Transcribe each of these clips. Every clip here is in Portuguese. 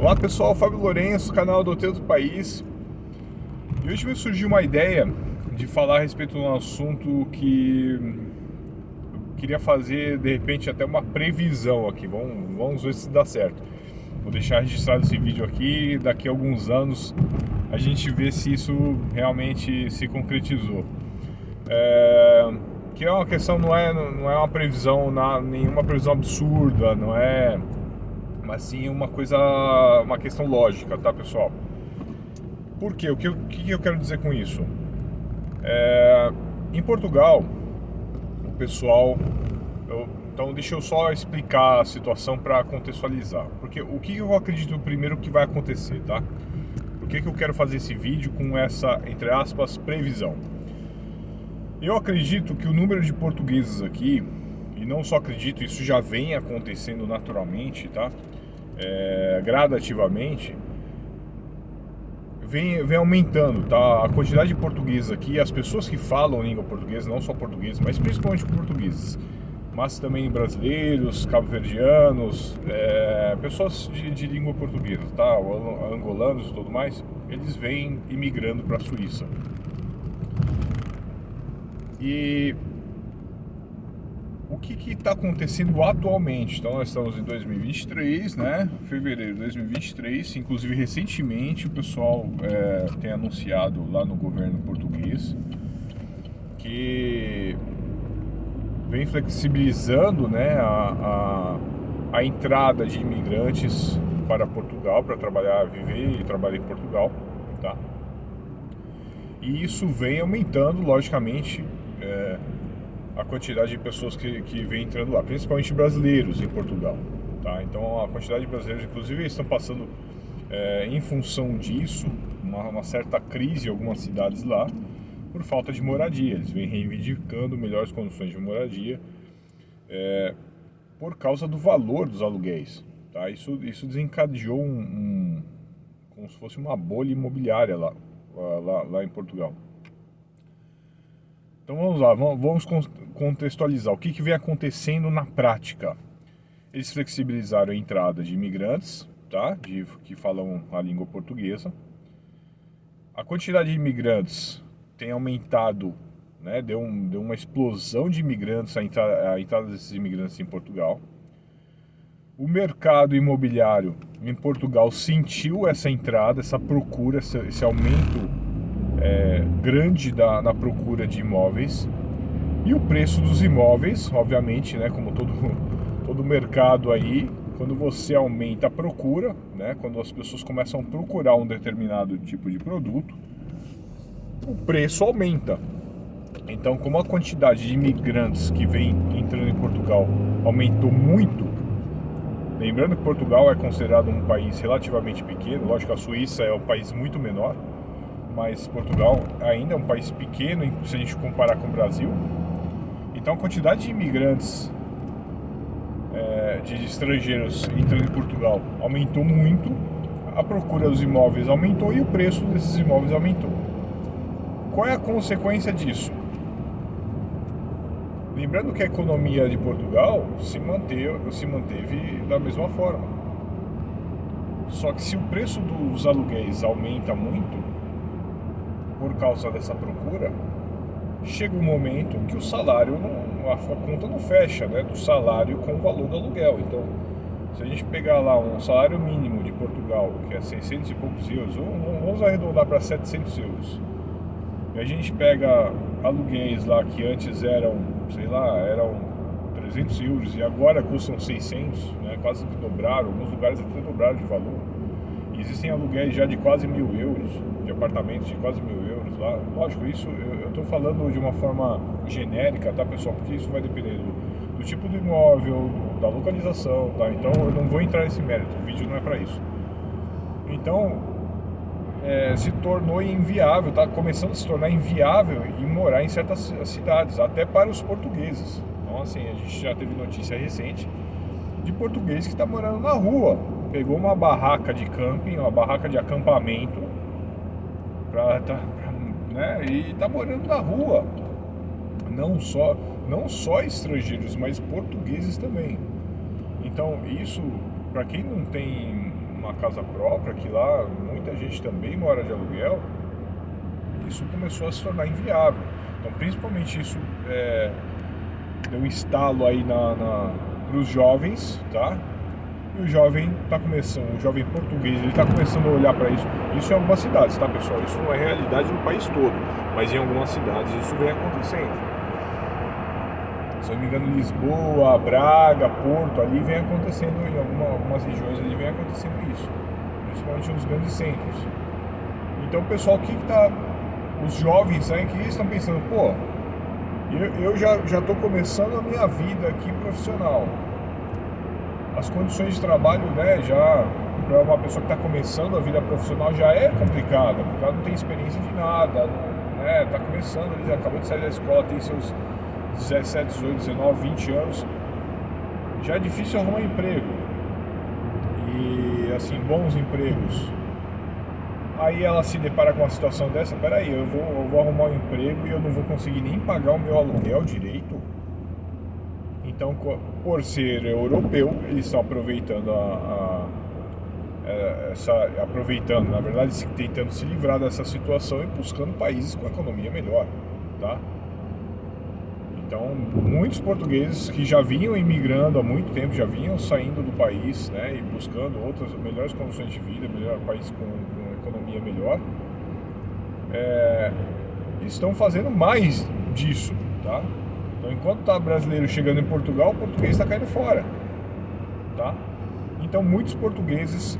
Olá pessoal, Fábio Lourenço, canal do Hotel do País. E hoje me surgiu uma ideia de falar a respeito de um assunto que eu queria fazer, de repente, até uma previsão aqui. Vamos ver se dá certo. Vou deixar registrado esse vídeo aqui, daqui a alguns anos a gente vê se isso realmente se concretizou. Que é uma questão, não é uma previsão, nenhuma previsão absurda, não é, mas sim uma questão lógica, tá, pessoal? Por quê? O que eu quero dizer com isso? Em Portugal, o pessoal... Então deixa eu só explicar a situação para contextualizar. Porque o que eu acredito primeiro que vai acontecer, tá? Por que eu quero fazer esse vídeo com essa, entre aspas, previsão? Eu acredito que o número de portugueses aqui, e não só acredito, isso já vem acontecendo naturalmente, tá? Gradativamente, vem aumentando, tá? A quantidade de portugueses aqui, as pessoas que falam língua portuguesa, não só portugueses, mas principalmente portugueses, mas também brasileiros, cabo-verdianos, pessoas de língua portuguesa, tá? Angolanos e tudo mais, eles vêm imigrando para a Suíça. E o que está acontecendo atualmente? Então nós estamos em 2023, né? Fevereiro de 2023. Inclusive recentemente o pessoal tem anunciado lá no governo português que vem flexibilizando, né, a entrada de imigrantes para Portugal, para trabalhar, viver e trabalhar em Portugal, tá? E isso vem aumentando, logicamente, a quantidade de pessoas que vem entrando lá, principalmente brasileiros em Portugal, tá? Então a quantidade de brasileiros, inclusive, estão passando, em função disso, uma certa crise em algumas cidades lá, por falta de moradia. Eles vêm reivindicando melhores condições de moradia, por causa do valor dos aluguéis, tá? Isso desencadeou como se fosse uma bolha imobiliária lá em Portugal. Então vamos lá, vamos contextualizar o que vem acontecendo na prática. Eles flexibilizaram a entrada de imigrantes, tá? Que falam a língua portuguesa. A quantidade de imigrantes tem aumentado, né? Deu uma explosão de imigrantes, a entrada desses imigrantes em Portugal. O mercado imobiliário em Portugal sentiu essa entrada, essa procura, esse aumento grande na procura de imóveis. E o preço dos imóveis, obviamente, né, como todo mercado aí, quando você aumenta a procura, né, quando as pessoas começam a procurar um determinado tipo de produto, o preço aumenta. Então, como a quantidade de imigrantes que vem entrando em Portugal aumentou muito, lembrando que Portugal é considerado um país relativamente pequeno, lógico que a Suíça é um país muito menor, mas Portugal ainda é um país pequeno se a gente comparar com o Brasil. Então a quantidade de imigrantes, de estrangeiros entrando em Portugal aumentou muito, a procura dos imóveis aumentou e o preço desses imóveis aumentou. Qual é a consequência disso? Lembrando que a economia de Portugal se manteve da mesma forma. Só que se o preço dos aluguéis aumenta muito, por causa dessa procura, chega um momento que o salário, a conta não fecha, né, do salário com o valor do aluguel. Então, se a gente pegar lá um salário mínimo de Portugal, que é 600 e poucos euros, vamos arredondar para 700 euros, e a gente pega aluguéis lá que antes eram 300 euros e agora custam 600, né, quase que dobraram, alguns lugares até dobraram de valor. E existem aluguéis já de quase 1.000 euros, de apartamentos de quase 1.000 euros lá. Lógico, isso eu estou falando de uma forma genérica, tá, pessoal? Porque isso vai depender do tipo do imóvel, da localização, tá? Então eu não vou entrar nesse mérito, o vídeo não é para isso. Então, se tornou inviável, tá começando a se tornar inviável em morar em certas cidades, até para os portugueses. Então, assim, a gente já teve notícia recente de português que está morando na rua. Pegou uma barraca de camping, uma barraca de acampamento, né, e está morando na rua. Não só estrangeiros, mas portugueses também. Então isso, para quem não tem uma casa própria, que lá muita gente também mora de aluguel, isso começou a se tornar inviável. Então, principalmente isso deu um estalo aí para os jovens, tá? E o jovem está começando, o jovem português, ele está começando a olhar para isso. Isso em algumas cidades, tá, pessoal? Isso não é realidade no país todo, mas em algumas cidades isso vem acontecendo. Se eu não me engano, Lisboa, Braga, Porto, ali vem acontecendo, em algumas regiões ali vem acontecendo isso, principalmente nos grandes centros. Então o pessoal que está, os jovens aí que estão pensando, pô, eu já estou começando a minha vida aqui profissional. As condições de trabalho, né, já para uma pessoa que está começando a vida profissional já é complicada, porque ela não tem experiência de nada, né, tá começando, ele acabou de sair da escola, tem seus 17, 18, 19, 20 anos, já é difícil arrumar emprego. E assim, bons empregos. Aí ela se depara com uma situação dessa, peraí, eu vou arrumar um emprego e eu não vou conseguir nem pagar o meu aluguel direito. Então, por ser europeu, eles estão aproveitando aproveitando, na verdade, tentando se livrar dessa situação e buscando países com economia melhor, tá? Então, muitos portugueses que já vinham imigrando há muito tempo, já vinham saindo do país, né, e buscando outras melhores condições de vida, melhor país com economia melhor, estão fazendo mais disso, tá? Então, enquanto está brasileiro chegando em Portugal, o português está caindo fora, tá? Então, muitos portugueses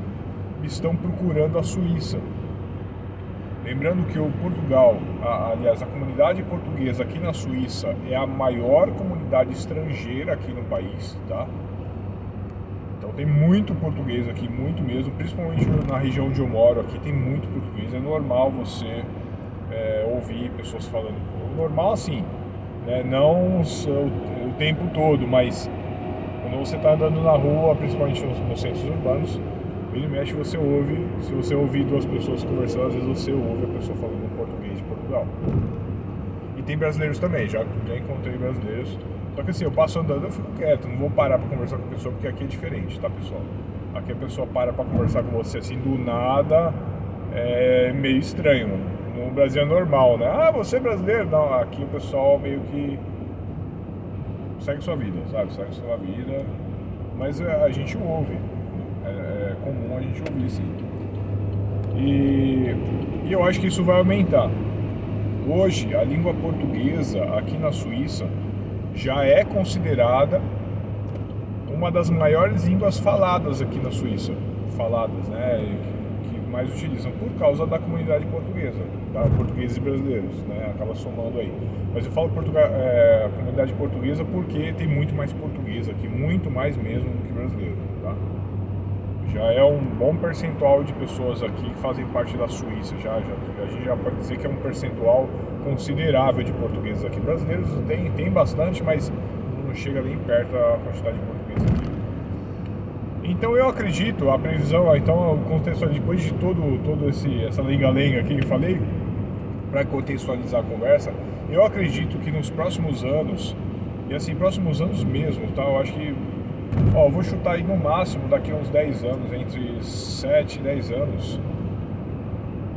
estão procurando a Suíça. Lembrando que o Portugal, aliás, a comunidade portuguesa aqui na Suíça é a maior comunidade estrangeira aqui no país, tá? Então tem muito português aqui, muito mesmo, principalmente na região onde eu moro aqui tem muito português. É normal você ouvir pessoas falando, normal assim, né? Não o tempo todo, mas quando você está andando na rua, principalmente nos centros urbanos, vira e mexe você ouve, se você ouvir duas pessoas conversando, às vezes você ouve a pessoa falando português de Portugal. E tem brasileiros também, já encontrei brasileiros. Só que assim, eu passo andando, eu fico quieto, não vou parar pra conversar com a pessoa, porque aqui é diferente, tá, pessoal? Aqui a pessoa para pra conversar com você assim, do nada, é meio estranho. No Brasil é normal, né? Ah, você é brasileiro? Não, aqui o pessoal meio que segue sua vida, sabe? Segue sua vida, mas a gente ouve. É comum a gente ouvir sim. E eu acho que isso vai aumentar. Hoje, a língua portuguesa aqui na Suíça já é considerada uma das maiores línguas faladas aqui na Suíça. Faladas, né? Que mais utilizam por causa da comunidade portuguesa, tá? Portugueses e brasileiros, né? Acaba somando aí. Mas eu falo comunidade portuguesa porque tem muito mais português aqui, muito mais mesmo do que brasileiro, tá? Já é um bom percentual de pessoas aqui que fazem parte da Suíça. A gente já pode dizer que é um percentual considerável de portugueses aqui. Brasileiros tem bastante, mas não chega nem perto da quantidade de portugueses aqui. Então eu acredito, a previsão, então contextualizar depois de todo essa lenga-lenga aqui que eu falei, para contextualizar a conversa, eu acredito que nos próximos anos, e assim, próximos anos mesmo, tá? Eu acho que eu vou chutar aí no máximo daqui a uns 10 anos, entre 7 e 10 anos,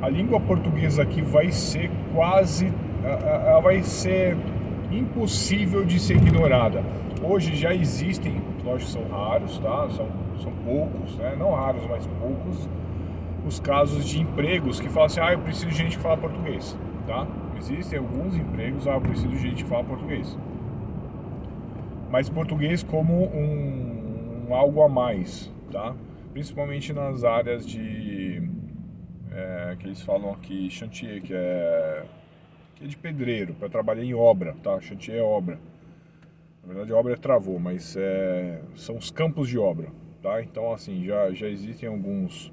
a língua portuguesa aqui vai ser ela vai ser impossível de ser ignorada. Hoje já existem, lógico, são raros, tá? São poucos, né? Não raros, mas poucos, os casos de empregos que falam assim, eu preciso de gente que fala português, tá? Existem alguns empregos, eu preciso de gente que fala português. Mas português como um algo a mais, tá? Principalmente nas áreas de que eles falam aqui chantier, que é de pedreiro, para trabalhar em obra, tá? Chantier é obra. Na verdade a obra travou, mas são os campos de obra, tá? Então assim, já existem alguns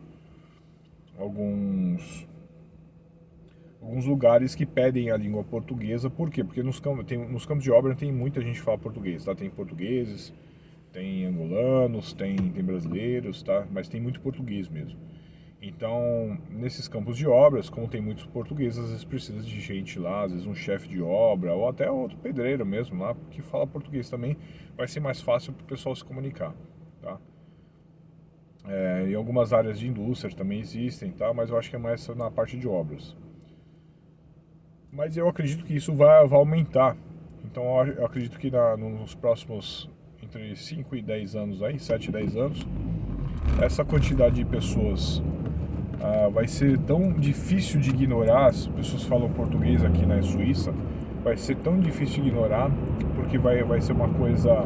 lugares que pedem a língua portuguesa. Por quê? Porque nos campos de obra tem muita gente que fala português, tá? Tem portugueses, tem angolanos, tem brasileiros, tá? Mas tem muito português mesmo. Então, nesses campos de obras, como tem muitos portugueses, às vezes precisa de gente lá, às vezes um chefe de obra, ou até outro pedreiro mesmo lá, que fala português também, vai ser mais fácil para o pessoal se comunicar, tá? Em algumas áreas de indústria também existem, tá? Mas eu acho que é mais na parte de obras. Mas eu acredito que isso vai aumentar. Então eu acredito que nos próximos entre 5 e 10 anos aí, 7 e 10 anos, essa quantidade de pessoas vai ser tão difícil de ignorar. As pessoas falam português aqui na Suíça, vai ser tão difícil de ignorar, porque vai ser uma coisa,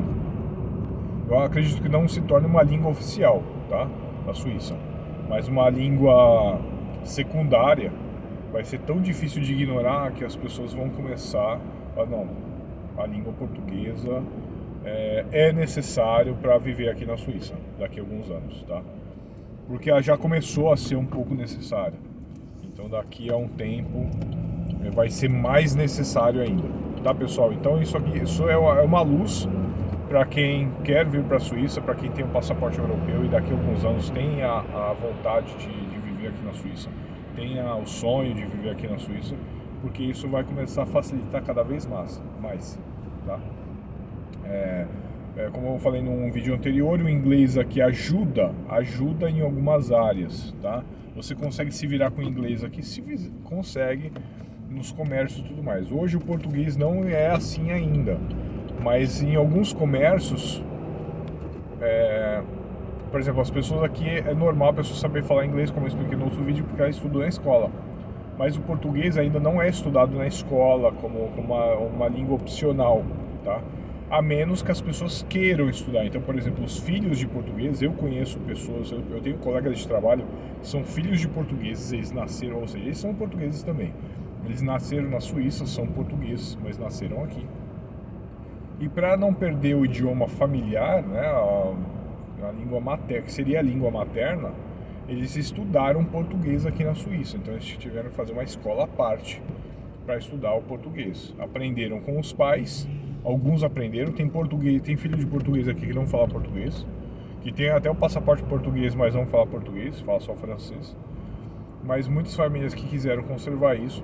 eu acredito que não se torne uma língua oficial, tá, da Suíça, mas uma língua secundária. Vai ser tão difícil de ignorar que as pessoas vão começar a, não, a língua portuguesa é necessário para viver aqui na Suíça daqui a alguns anos, tá? Porque ela já começou a ser um pouco necessária. Então daqui a um tempo vai ser mais necessário ainda, tá, pessoal? Então isso é uma luz para quem quer vir para a Suíça, para quem tem um passaporte europeu e daqui a alguns anos tem a vontade de viver aqui na Suíça, tenha o sonho de viver aqui na Suíça, porque isso vai começar a facilitar cada vez mais, tá? Como eu falei num vídeo anterior, o inglês aqui ajuda em algumas áreas, tá? Você consegue se virar com o inglês aqui, consegue nos comércios e tudo mais. Hoje o português não é assim ainda, mas em alguns comércios, por exemplo, as pessoas aqui, é normal a pessoa saber falar inglês, como eu expliquei no outro vídeo, porque ela estudou na escola. Mas o português ainda não é estudado na escola como uma língua opcional, tá? A menos que as pessoas queiram estudar. Então, por exemplo, os filhos de português, eu conheço pessoas, eu tenho colegas de trabalho que são filhos de portugueses, eles nasceram, ou seja, eles são portugueses também. Eles nasceram na Suíça, são portugueses, mas nasceram aqui. E para não perder o idioma familiar, né, a língua materna, que seria a língua materna, eles estudaram português aqui na Suíça. Então eles tiveram que fazer uma escola à parte para estudar o português. Aprenderam com os pais, alguns aprenderam, tem filho de português aqui que não fala português, que tem até o passaporte português, mas não fala português, fala só francês. Mas muitas famílias que quiseram conservar isso,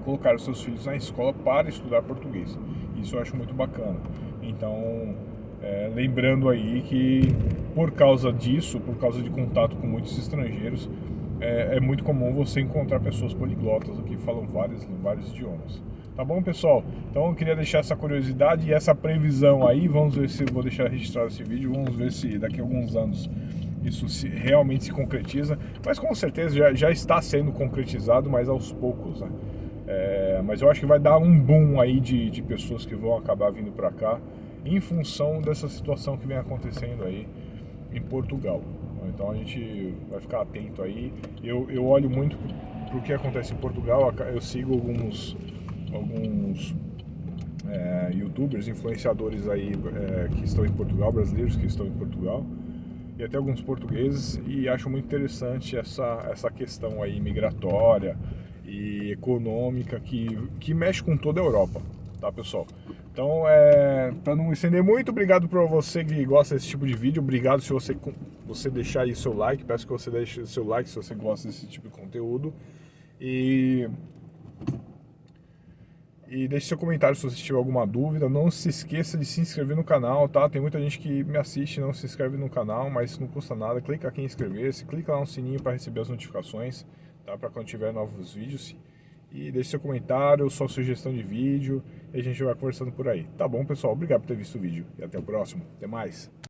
colocaram seus filhos na escola para estudar português. Isso eu acho muito bacana. Então, lembrando aí que por causa disso, por causa de contato com muitos estrangeiros, é muito comum você encontrar pessoas poliglotas que falam vários idiomas. Tá bom, pessoal? Então eu queria deixar essa curiosidade e essa previsão aí. Vamos ver se eu vou deixar registrado esse vídeo. Vamos ver se daqui a alguns anos isso realmente se concretiza. Mas com certeza já está sendo concretizado, mas aos poucos, né? Mas eu acho que vai dar um boom aí de pessoas que vão acabar vindo para cá em função dessa situação que vem acontecendo aí em Portugal. Então a gente vai ficar atento aí. Eu olho muito para o que acontece em Portugal. Eu sigo alguns youtubers, influenciadores aí que estão em Portugal, brasileiros que estão em Portugal, e até alguns portugueses, e acho muito interessante essa questão aí migratória e econômica que mexe com toda a Europa, tá, pessoal? Então, para não estender muito, obrigado para você que gosta desse tipo de vídeo, obrigado se você deixar aí seu like, peço que você deixe seu like se você gosta desse tipo de conteúdo, e deixe seu comentário se você tiver alguma dúvida. Não se esqueça de se inscrever no canal, tá? Tem muita gente que me assiste e não se inscreve no canal, mas não custa nada. Clica aqui em inscrever-se, clica lá no sininho para receber as notificações, tá? Para quando tiver novos vídeos. E deixe seu comentário, sua sugestão de vídeo, e a gente vai conversando por aí. Tá bom, pessoal? Obrigado por ter visto o vídeo e até o próximo. Até mais!